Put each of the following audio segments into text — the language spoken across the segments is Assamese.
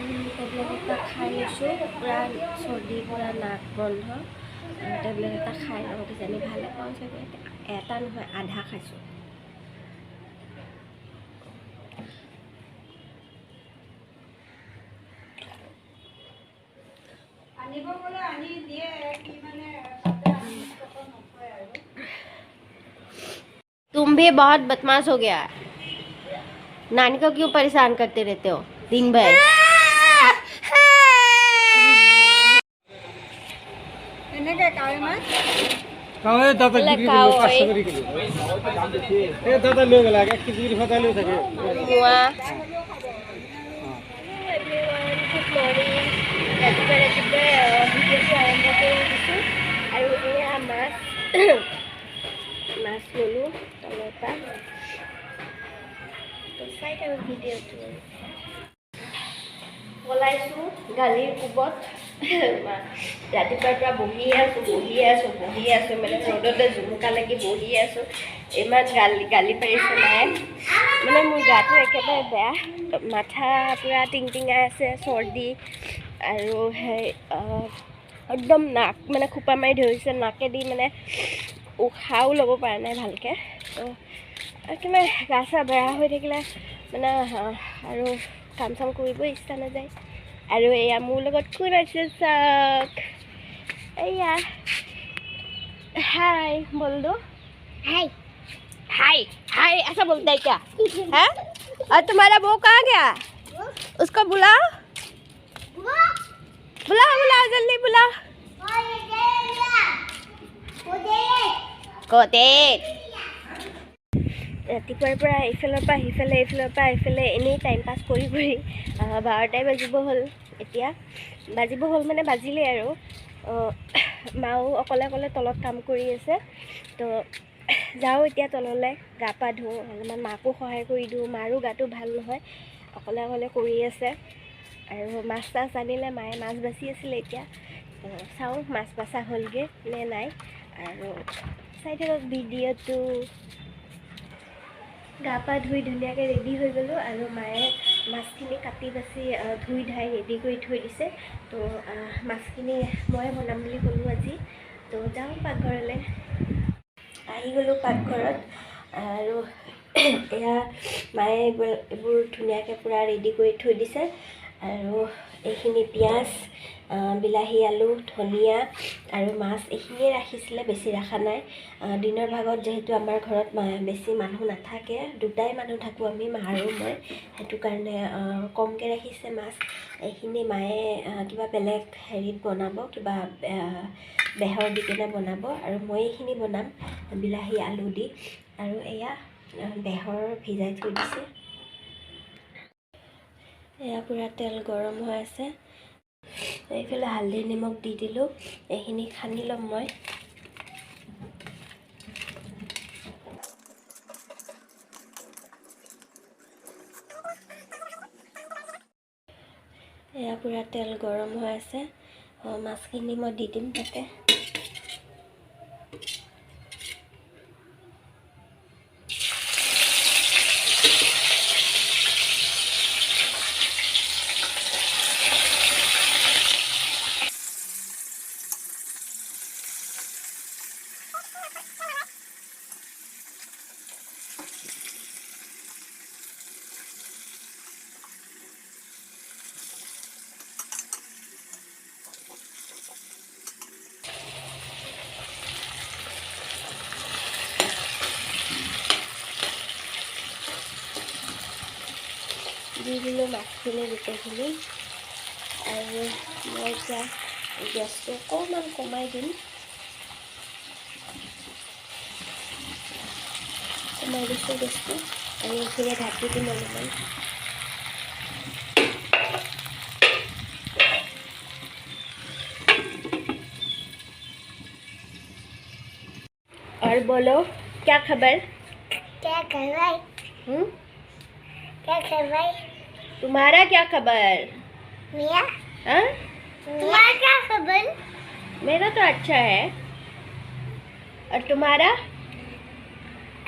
টেবলেট এটা খাই লৈছোঁ, পূৰা চৰ্দি পূৰা নাক বন্ধ। টেবলেট এটা খাই লওঁ, কিজানি ভালে পাওঁ চাগে। এটা নহয়, আধা খাইছোঁ। तुम भी बहुत बदमाश हो गया। नानी को क्यों परेशान करते रहते हो दिन भर? কাওয়ে দাদা বিক্রি করলো 500 করে কিলো এ দাদা লয়ে গেল 1 কেজি করে ফাটা লয়ে থাকে মুয়া গুড মর্নিং ৰাতিপুৱা ভিডিঅ'টো আৰম্ভ কৰি দিছোঁ আৰু এয়া মাছ ল'লোঁ তলৰ পৰা তো চাই থাকক ভিডিঅ'টো পলাইছোঁ গালিৰ কোবত ৰাতিপুৱাৰ পৰা বহি আছোঁ মানে ৰ'দতে জুমুকা লাগি বহি আছোঁ ইমান গালি পাৰিছে মায়ে মানে মোৰ গাটো একেবাৰে বেয়া মাথা পূৰা টিংটিঙাই আছে চৰ্দি আৰু সেই একদম নাক মানে খোপা মাৰি ধৰিছে নাকেদি মানে উশাহও ল'ব পৰা নাই ভালকৈ তো একেবাৰে গা চা বেয়া হৈ থাকিলে মানে আৰু কাম চাম কৰিব ইচ্ছা নাযায় আৰু এয়া মোৰ লগত কোন আছে চাওক এয়া हाय बोल दो हाय हाय हाय ऐसा बोलता है क्या है और तुम्हारा वो कहाँ गया उसको बुलाओ बुलाओ जल्दी बुलाओ कोते ৰাতিপুৱাৰ পৰা এইফালৰ পৰা সিফালে এনেই টাইম পাছ কৰি 12টাই বাজিব হ'ল এতিয়া বাজিব হ'ল মানে বাজিলেই আৰু মাও অকলে তলত কাম কৰি আছে তো যাওঁ এতিয়া তললৈ গা পা ধুওঁ অলপমান মাকো সহায় কৰি দিওঁ মাৰো গাটো ভাল নহয় অকলে কৰি আছে আৰু মাছ চাছ আনিলে মায়ে মাছ বাচি আছিলে এতিয়া চাওঁ মাছ বাচা হ'লগৈ নে নাই আৰু চাই থাকক ভিডিঅ'টো গা পা ধুই ধুনীয়াকৈ ৰেডি হৈ গ'লোঁ আৰু মায়ে মাছখিনি কাটি বাচি ধুই ধাই ৰেডি কৰি থৈ দিছে তো মাছখিনি মই বনাম বুলি ক'লোঁ আজি তো যাওঁ পাকঘৰলৈ আহি গ'লোঁ পাকঘৰত আৰু এয়া মায়ে এইবোৰ ধুনীয়াকৈ পূৰা ৰেডি কৰি থৈ দিছে আৰু এইখিনি পিঁয়াজ বিলাহী আলু ধনিয়া আৰু মাছ এইখিনিয়ে ৰাখিছিলে বেছি ৰখা নাই দিনৰ ভাগত যিহেতু আমাৰ ঘৰত বেছি মানুহ নাথাকে দুটাই মানুহ থাকোঁ আমি মা আৰু মই সেইটো কাৰণে কমকৈ ৰাখিছে মাছ এইখিনি মায়ে কিবা বেলেগ হেৰিত বনাব কিবা বেহৰ দি কিনে বনাব আৰু মই এইখিনি বনাম বিলাহী আলু দি আৰু এয়া বেহৰ ভিজাই থৈ দিছে এয়া পূৰা তেল গৰম হৈ আছে এইফালে হালধি নিমখ দি দিলোঁ এইখিনি সানি ল'ম মই এয়া পূৰা তেল গৰম হৈ আছে মাছখিনি মই দি দিম তাতে দি দিলোঁ মাছখিনি গোটেইখিনি আৰু মই এতিয়া গেছটো অকণমান কমাই দিম কমাই দিছোঁ গেছটো আৰু এইখিনি ঢাকি দিম অলপমান और बोलो क्या खबर क्या खबर क्या खबर तुम्हारा क्या खबर मिया हाँ तुम्हारा क्या खबर मेरा तो अच्छा है और तुम्हारा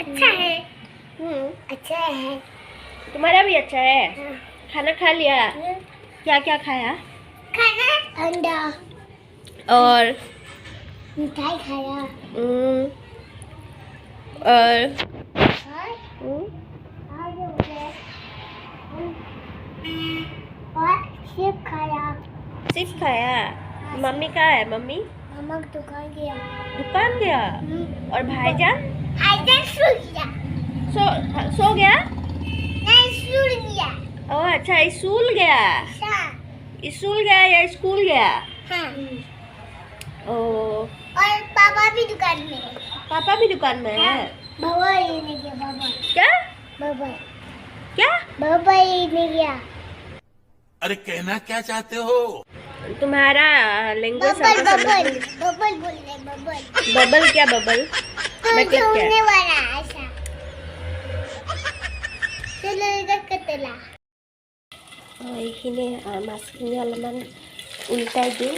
अच्छा है अच्छा है तुम्हारा भी अच्छा है हाँ। खाना खा लिया क्या क्या खाया? खाना अंडा और मिठाई खाया और और और सेब खाया सिर्फ खाया। मम्मी कहाँ है? मम्मी नमक दुकान गया दुकान गया। और भाईजान आइटम सो गया सो गया? नहीं सो गया ओह अच्छा, स्कूल गया। हाँ स्कूल गया या स्कूल गया? हाँ ओह, और पापा भी दुकान में है पापा भी दुकान में है। बाबा ये नहीं गया बाबा क्या बाबा क्या? बाबा ये नहीं गया अरे कहना क्या चाहते हो? तुम्हारा लैंग्वेज बबल हमको समझ बबल नहीं। बबल बोल रहे बबल बबल क्या? बबल तो मतलब क्या? सोने वाला ऐसा चलो इधर कतला এইখিনি মাছখিনি অলপমান উল্টাই দিওঁ।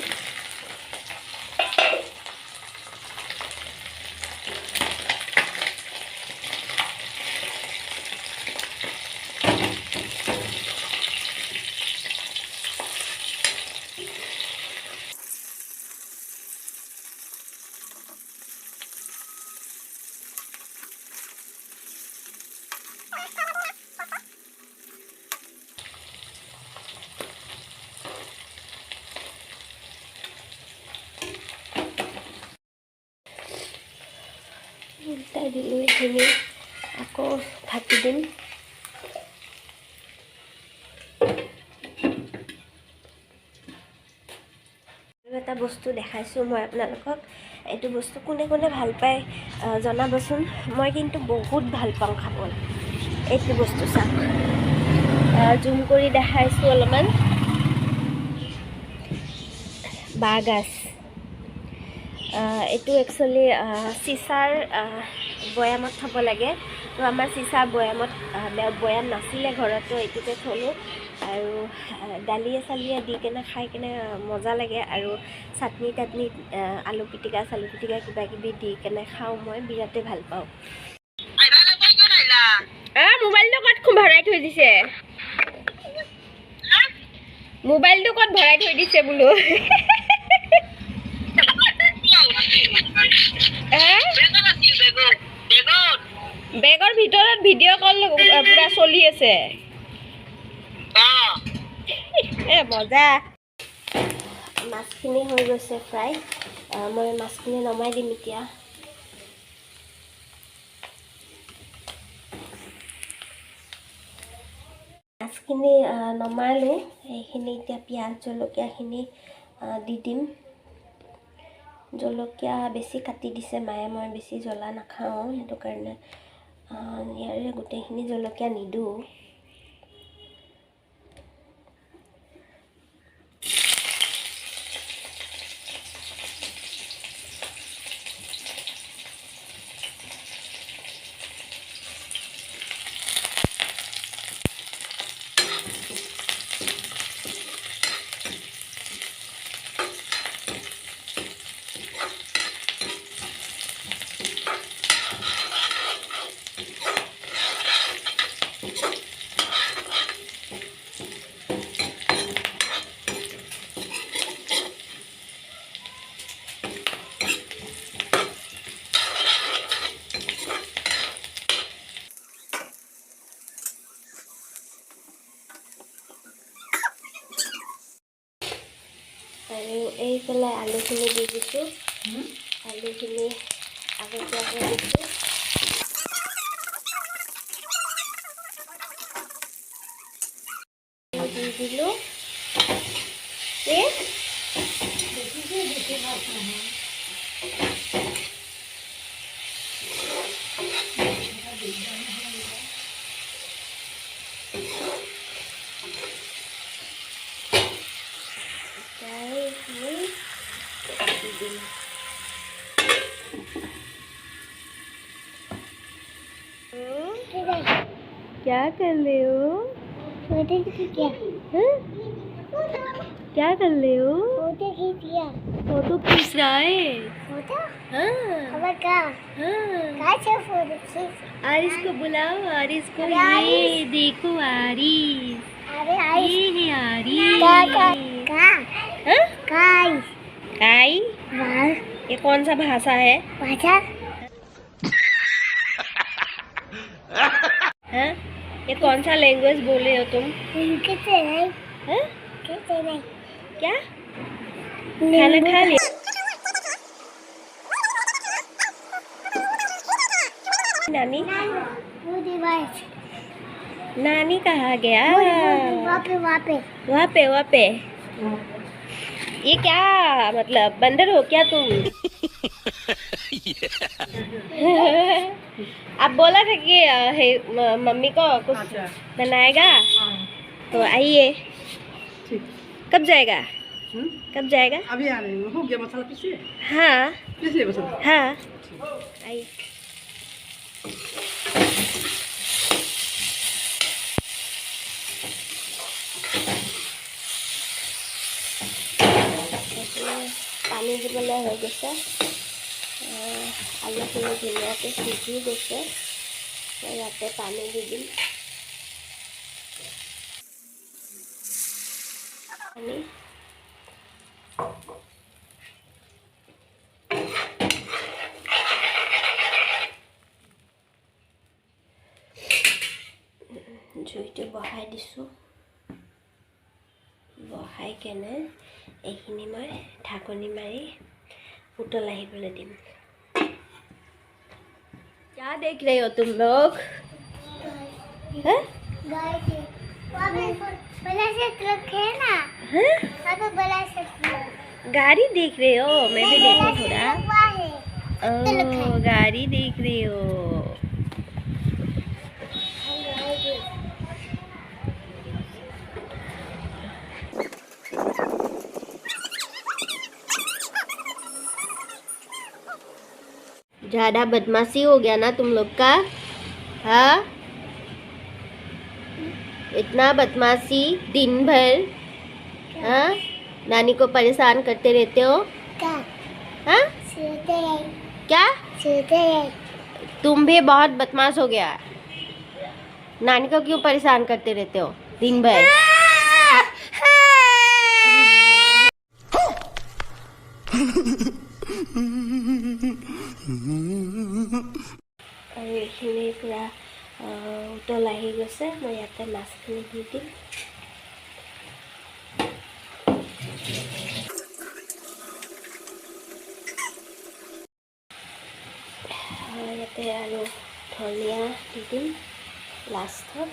উল্টাই দিলোঁ। এইখিনি আকৌ ঢাকি দিম। আৰু এটা বস্তু দেখাইছোঁ মই আপোনালোকক। এইটো বস্তু কোনে কোনে ভাল পায় জনাবচোন। মই কিন্তু বহুত ভাল পাওঁ খাবলৈ। এইটো বস্তু চাওক, জুম কৰি দেখাইছোঁ অলপমান। বাঁহগাজ, এইটো একচুৱেলি চিচাৰ বৈয়ামত থ'ব লাগে। তো আমাৰ চিচাৰ বৈয়াম নাছিলে ঘৰত, তো এইটোতে থ'লোঁ। আৰু দালিয়ে চালিয়ে দি কেনে খাই কেনে মজা লাগে। আৰু চাটনি তাটনি আলু পিটিকা চালু পিটিকা কিবা কিবি দি কেনে খাওঁ, মই বিৰাটেই ভাল পাওঁ। মোবাইলটো ক'ত ভৰাই থৈ দিছে? মোবাইলটো ক'ত ভৰাই থৈ দিছে বোলো? বেগৰ ভিতৰত ভিডিঅ' কল পুৰা চলি আছে। মজা। মাছখিনি হৈ গৈছে ফ্ৰাই। মই মাছখিনি নমাই দিম এতিয়া। মাছখিনি নমালোঁ। এইখিনি এতিয়া পিঁয়াজ জলকীয়াখিনি দি দিম। জলকীয়া বেছি কাটি দিছে মায়ে, মই বেছি জ্বলা নাখাওঁ, সেইটো কাৰণে ইয়াৰে গোটেইখিনি জলকীয়া নিদিওঁ। আৰু এইফালে আলুখিনি দি দিছোঁ। আলুখিনি আগতীয়াকৈ দিছোঁ। দি দিলোঁ। क्या कर रहे हो? फोटो खींच गया हैं? क्या कर रहे हो? फोटो खींच गया फोटो खींच रहा है। फोटो हाँ खबर का हाँ। कहाँ से फोटो खींच आरिस को बुलाओ। आरिस को, अरे ये आरिस। देखो आरिस, अरे आई ये है आरिस। का हाँ? काई काई? वाल ये कौन सा भाषा है? वाचा हाँ? ये कौन सा लैंग्वेज बोले हो तुम? कितने नहीं हाँ? कितने नहीं क्या खाना खा लिया? नानी वो डिवाइस नानी कहाँ गया? वहाँ पे वहाँ पे ये क्या मतलब बंदर हो क्या तुम? आप बोला था कि मम्मी को कुछ बनाएगा तो आइए। कब जाएगा? कब जाएगा? अभी आ रहे हैं, हो गया मसाला पीछे हाँ पीछे मसाला। हाँ आइए। পানী দিবলৈ হৈ গৈছে। আলুখিনি ধুনীয়াকৈ সিজি গৈছে। ইয়াতে পানী দি দিম। পানী জুইটো বহাই দিছোঁ। বহাই কেনে এইখিনি মই ঢাকনি মাৰি उतल আহিবলৈ দিম। क्या देख रहे हो तुम लोग? हैं? गाय के वहाँ पे बड़ा सा ट्रक है ना हैं? वहाँ पे बड़ा सा ट्रक गाड़ी देख रहे हो? मैं भी देखूं थोड़ा। वहाँ है ओह गाड़ी देख रहे हो? ज़्यादा बदमाशी हो गया ना तुम लोग का? हाँ इतना बदमाशी दिन भर। हाँ नानी को परेशान करते रहते हो। क्या हाँ सोते हैं क्या? सोते हैं तुम भी बहुत बदमाश हो गया। नानी को क्यों परेशान करते रहते हो दिन भर? আৰু এইখিনি পুৰা উতল আহি গৈছে। মই ইয়াতে মাছখিনি দি দিম। ইয়াতে আৰু ধনিয়া দি দিম লাষ্টত।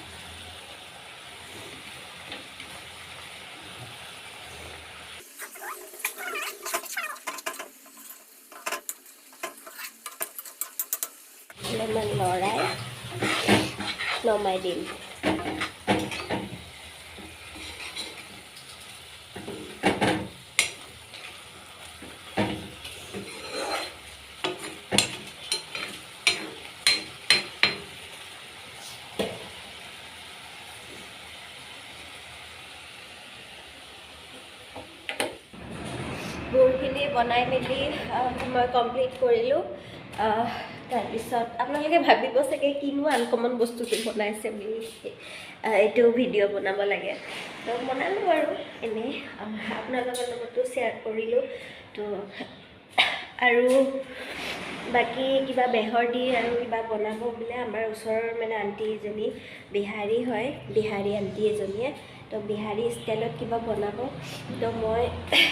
অলপমান লৰাই নমাই দিম। গুড়খিনি বনাই মেলি মই কমপ্লিট কৰিলোঁ। তাৰপিছত আপোনালোকে ভাবিব চাগে কিনো আনকমন বস্তুটো বনাইছে বুলি এইটো ভিডিঅ' বনাব লাগে। তো বনালোঁ আৰু এনেই আপোনালোকৰ লগতো শ্বেয়াৰ কৰিলোঁ। তো আৰু বাকী কিবা বেহৰ দি আৰু কিবা বনাব বোলে আমাৰ ওচৰৰ মানে আণ্টি এজনী বিহাৰী হয়, বিহাৰী আণ্টি এজনীয়ে। তো বিহাৰী ষ্টাইলত কিবা বনাব। তো মই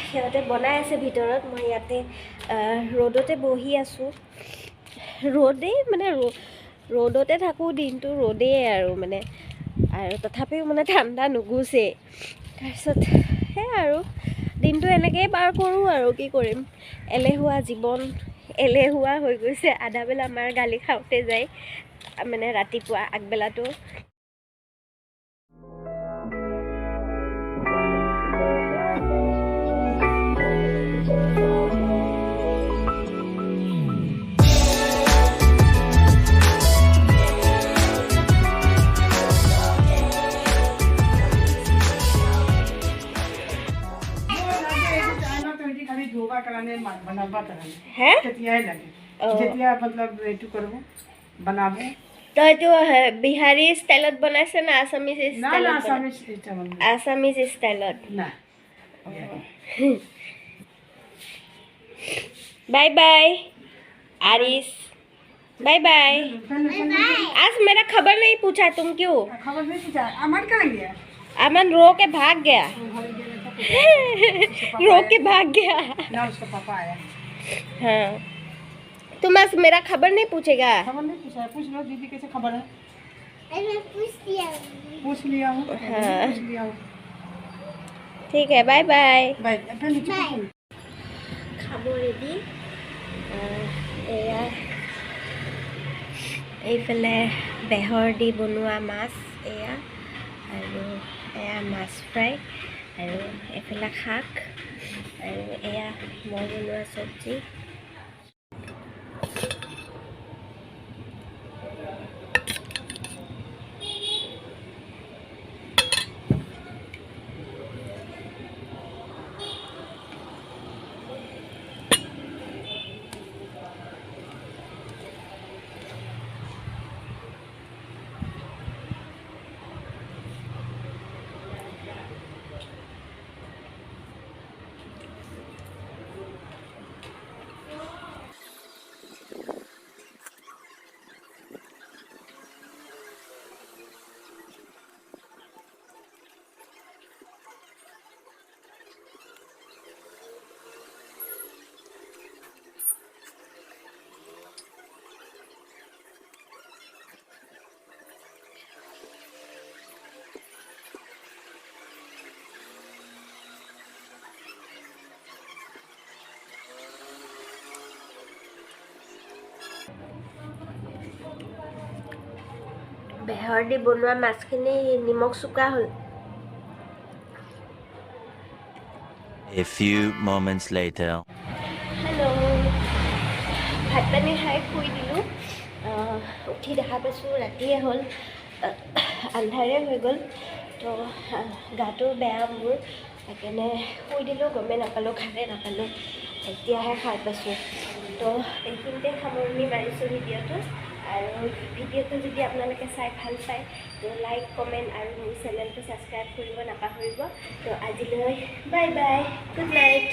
সিহঁতে বনাই আছে ভিতৰত, মই ইয়াতে ৰ'দতে বহি আছোঁ। ৰ'দেই মানে ৰ'দতে থাকোঁ দিনটো, ৰ'দেই আৰু মানে আৰু তথাপিও মানে ঠাণ্ডা নুগুচেই। তাৰপিছত সেই আৰু দিনটো এনেকৈয়ে পাৰ কৰোঁ আৰু কি কৰিম। এলেহুৱা জীৱন, এলেহুৱা হৈ গৈছে। আধাবেলা আমাৰ গালি খাওঁতে যায় মানে ৰাতিপুৱা আগবেলাটো। হে তেতিয়াই লাগে, যেতিয়া মতলব এইটো কৰিব বনাব তই এইটো বিহাৰী ষ্টাইলত বনাইছে না আছামিজ না ষ্টাইলত? আসামিস এটা মানে আছামিজ ষ্টাইলত। না बाय बाय आरिस, बाय बाय। बाय आज मेरा खबर नहीं पूछा, तुम क्यों? खबर नहीं पूछा अमन कहाँ गया अमन रो के भाग गया। रो के भाग गया। ना उसका पापा आया हाँ, तुम आज मेरा खबर नहीं पूछेगा? खबर नहीं पूछा पूछ लो दीदी कैसे खबर है मैं पूछ दिया पूछ लिया हूँ हाँ। पूछ लिया हूँ ठीक है, बाय बाय। बाय अपने नीचे बाय। पूछ। খাব ৰেডি। এয়া এইফালে বেহৰ দি বনোৱা মাছ এয়া, আৰু এয়া মাছ ফ্ৰাই, আৰু এইফালে শাক, আৰু এয়া মই বনোৱা চব্জি। বেহৰ দি বনোৱা মাছখিনি নিমখ চোকা হ'ল। A few moments later. Hello', ভাত পানী খাই শুই দিলোঁ। উঠি দেখা পাইছোঁ ৰাতিয়ে হ'ল, আন্ধাৰে হৈ গ'ল। তো গাটো বেয়া মোৰ, সেইকাৰণে শুই দিলোঁ, গমেই নাপালোঁ, খাৰে নাপালোঁ, এতিয়াহে খাই পাইছোঁ। তো এইখিনিতে সামৰণি মাৰিছোঁ ভিডিঅ'টো। আৰু ভিডিঅ'টো যদি আপোনালোকে চাই ভাল পায় তো লাইক কমেণ্ট আৰু মোৰ চেনেলটো ছাবস্ক্ৰাইব কৰিব নাপাহৰিব। তো আজিলৈ বাই বাই, গুড নাইট।